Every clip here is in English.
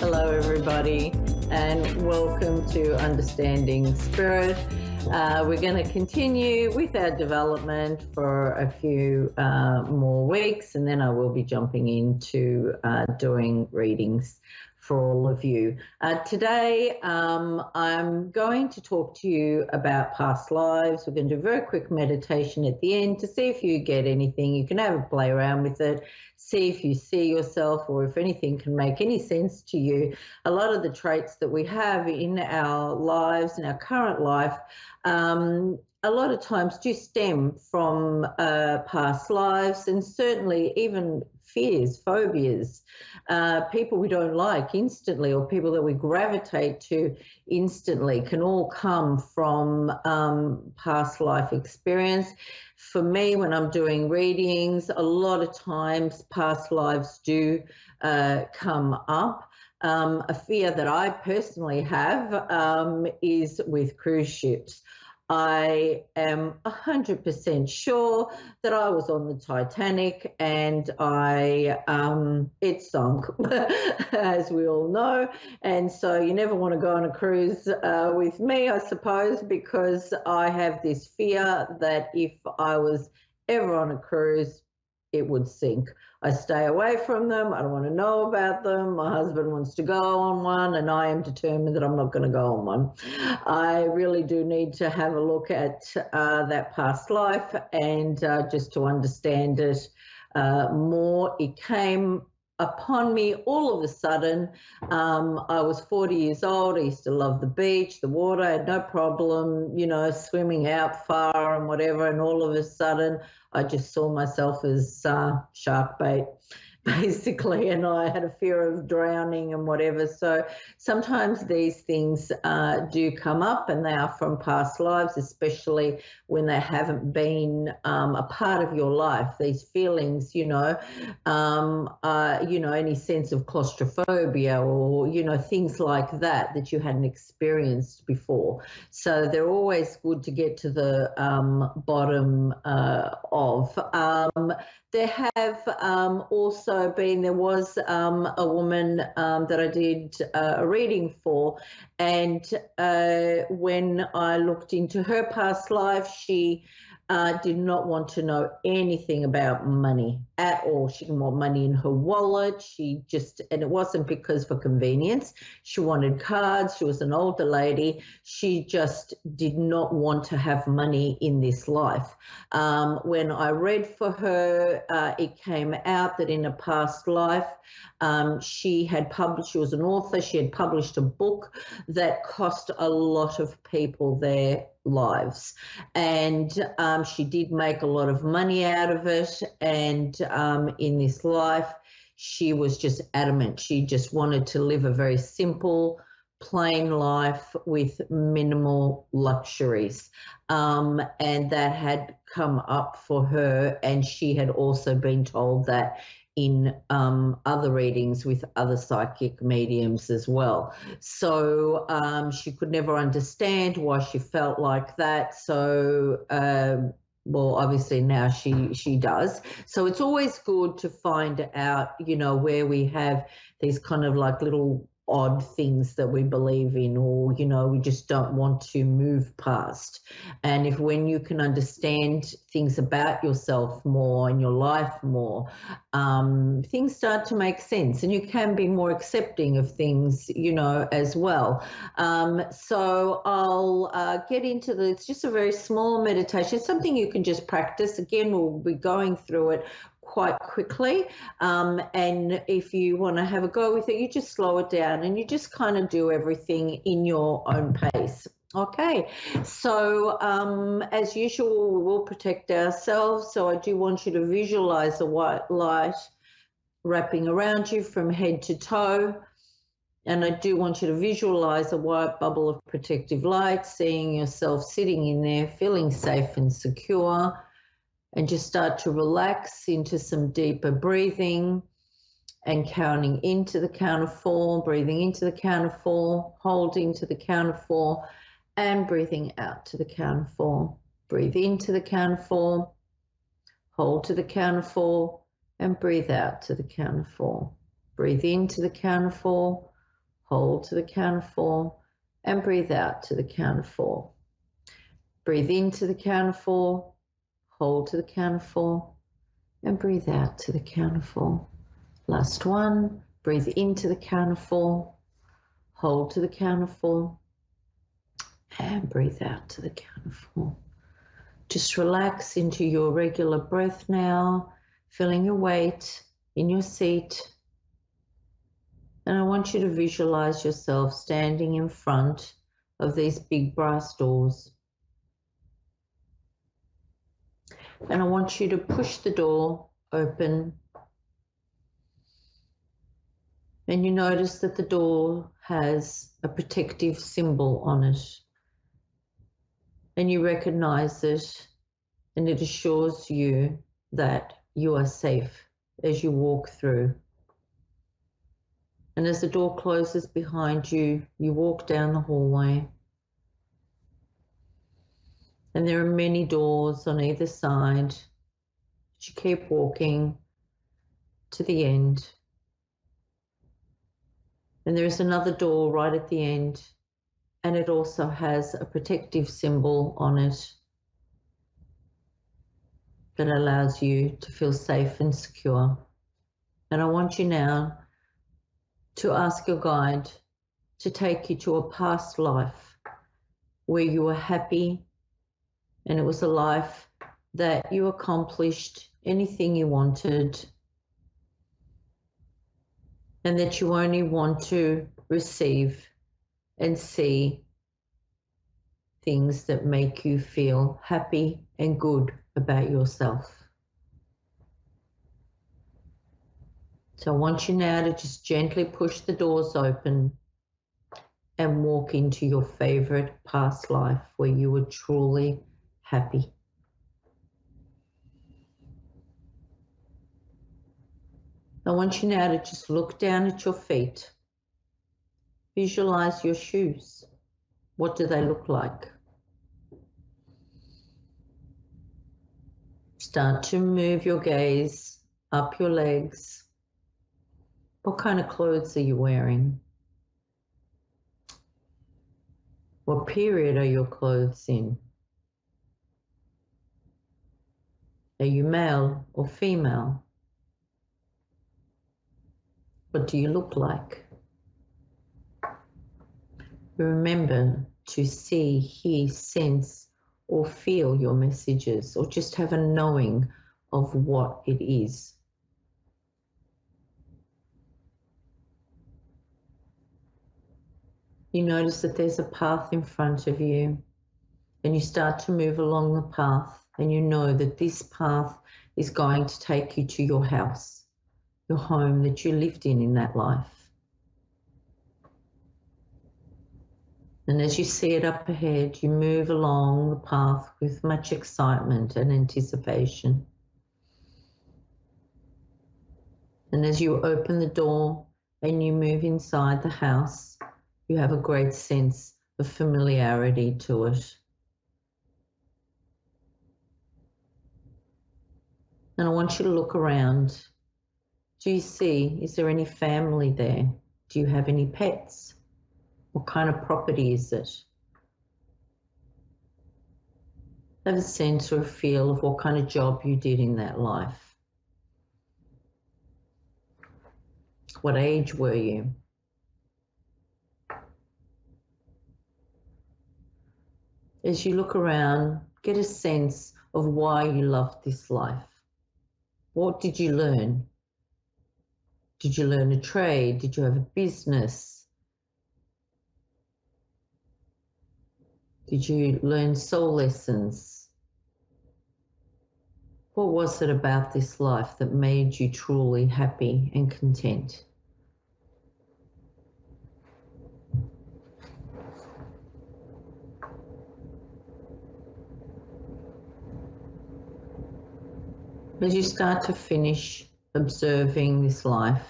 Hello, everybody, and welcome to Understanding Spirit. We're going to continue with our development for a few more weeks, and then I will be jumping into doing readings for all of you. Today, I'm going to talk to you about past lives. We're going to do a very quick meditation at the end to see if you get anything. You can have a play around with it, see if you see yourself or if anything can make any sense to you. A lot of the traits that we have in our lives, in our current life, a lot of times do stem from past lives, and certainly even fears, phobias, people we don't like instantly, or people that we gravitate to instantly, can all come from past life experience. For me, when I'm doing readings, a lot of times past lives do come up. A fear that I personally have is with cruise ships. I am 100% sure that I was on the Titanic and it sunk, as we all know. And so you never want to go on a cruise with me, I suppose, because I have this fear that if I was ever on a cruise, it would sink. I stay away from them. I don't want to know about them. My husband wants to go on one, and I am determined that I'm not going to go on one. I really do need to have a look at that past life and just to understand it more. It came upon me all of a sudden. I was 40 years old. I used to love the beach, the water. I had no problem, swimming out far and whatever. And all of a sudden, I just saw myself as shark bait, basically, and I had a fear of drowning and whatever. So sometimes these things do come up, and they are from past lives, especially when they haven't been a part of your life. These feelings, any sense of claustrophobia or, things like that you hadn't experienced before. So they're always good to get to the bottom of. There was a woman that I did a reading for, and when I looked into her past life, she did not want to know anything about money at all. She didn't want money in her wallet. And it wasn't because for convenience. She wanted cards. She was an older lady. She just did not want to have money in this life. When I read for her, it came out that in a past life, she was an author. She had published a book that cost a lot of people their lives, and she did make a lot of money out of it. And in this life, she was just adamant. She just wanted to live a very simple, plain life with minimal luxuries, and that had come up for her. And she had also been told that in other readings with other psychic mediums as well. So she could never understand why she felt like that. So, obviously now she does. So it's always good to find out, where we have these kind of like little odd things that we believe in, or we just don't want to move past. And when you can understand things about yourself more and your life more, things start to make sense, and you can be more accepting of things, as well. So I'll get into this. It's just a very small meditation. It's something you can just practice. Again, we'll be going through it quite quickly, and if you want to have a go with it, you just slow it down and you just kind of do everything in your own pace. Okay, so as usual, we will protect ourselves. So I do want you to visualize a white light wrapping around you from head to toe. And I do want you to visualize a white bubble of protective light, seeing yourself sitting in there, feeling safe and secure. And just start to relax into some deeper breathing and counting into the count of 4, breathing into the count of 4, holding to the count of 4, and breathing out to the count of 4. Breathe into the count of 4, hold to the count of 4, and breathe out to the count of 4. Breathe into the count of 4, hold to the count of 4, and breathe out to the count of 4. Breathe into the count of 4, hold to the count of 4, and breathe out to the count of 4. Last one, breathe into the count of 4, hold to the count of 4, and breathe out to the count of 4. Just relax into your regular breath now, feeling your weight in your seat. And I want you to visualize yourself standing in front of these big brass doors. And I want you to push the door open. And you notice that the door has a protective symbol on it. And you recognize it, and it assures you that you are safe as you walk through. And as the door closes behind you, you walk down the hallway. And there are many doors on either side. You keep walking to the end. And there is another door right at the end, and it also has a protective symbol on it that allows you to feel safe and secure. And I want you now to ask your guide to take you to a past life where you were happy, and it was a life that you accomplished anything you wanted, and that you only want to receive and see things that make you feel happy and good about yourself. So I want you now to just gently push the doors open and walk into your favorite past life where you were truly happy. I want you now to just look down at your feet. Visualize your shoes. What do they look like? Start to move your gaze up your legs. What kind of clothes are you wearing? What period are your clothes in? Are you male or female? What do you look like? Remember to see, hear, sense, or feel your messages, or just have a knowing of what it is. You notice that there's a path in front of you, and you start to move along the path, and you know that this path is going to take you to your house, your home that you lived in that life. And as you see it up ahead, you move along the path with much excitement and anticipation. And as you open the door and you move inside the house, you have a great sense of familiarity to it. And I want you to look around. Do you see, is there any family there? Do you have any pets? What kind of property is it? Have a sense or a feel of what kind of job you did in that life. What age were you? As you look around, get a sense of why you loved this life. What did you learn? Did you learn a trade? Did you have a business? Did you learn soul lessons? What was it about this life that made you truly happy and content? As you start to finish observing this life,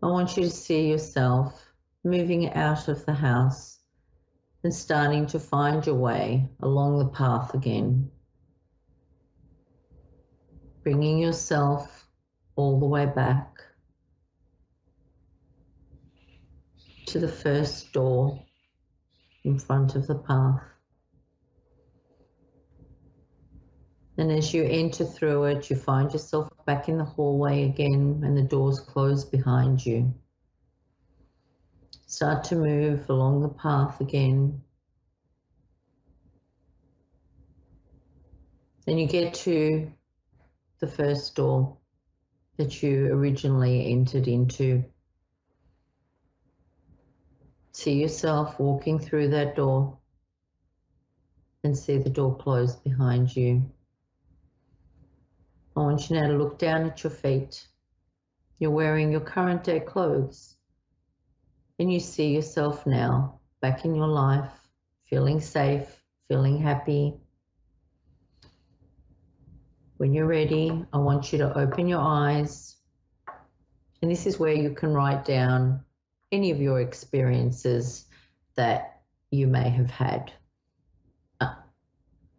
I want you to see yourself moving out of the house and starting to find your way along the path again, bringing yourself all the way back. to the first door in front of the path. And as you enter through it, you find yourself back in the hallway again and the doors close behind you. Start to move along the path again. Then you get to the first door that you originally entered into. See yourself walking through that door and see the door close behind you. I want you now to look down at your feet. You're wearing your current day clothes and you see yourself now back in your life, feeling safe, feeling happy. When you're ready, I want you to open your eyes, and this is where you can write down any of your experiences that you may have had.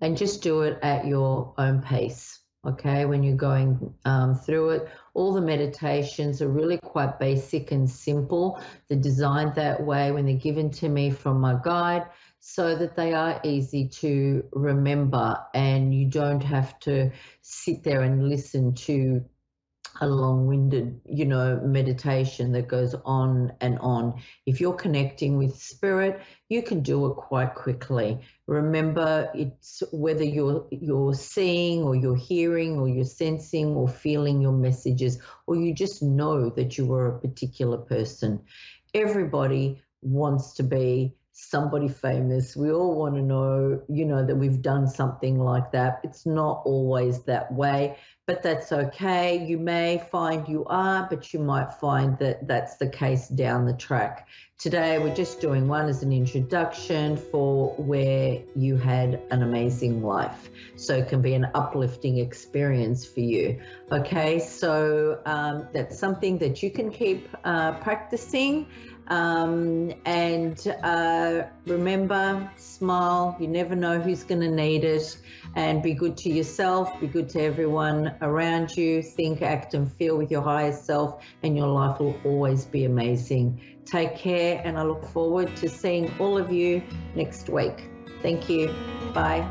And just do it at your own pace, okay? When you're going through it, all the meditations are really quite basic and simple. They're designed that way when they're given to me from my guide, so that they are easy to remember and you don't have to sit there and listen to a long-winded, meditation that goes on and on. If you're connecting with spirit, you can do it quite quickly. Remember, it's whether you're seeing or you're hearing or you're sensing or feeling your messages, or you just know that you are a particular person. Everybody wants to be somebody famous. We all want to know, that we've done something like that. It's not always that way, but that's okay. You may find you are, but you might find that that's the case down the track. Today, we're just doing one as an introduction for where you had an amazing life. So it can be an uplifting experience for you. Okay, so that's something that you can keep practicing. Remember, smile. You never know who's going to need it, and be good to yourself, be good to everyone around you. Think, act and feel with your higher self, and your life will always be amazing. Take care, and I look forward to seeing all of you next week. Thank you. Bye.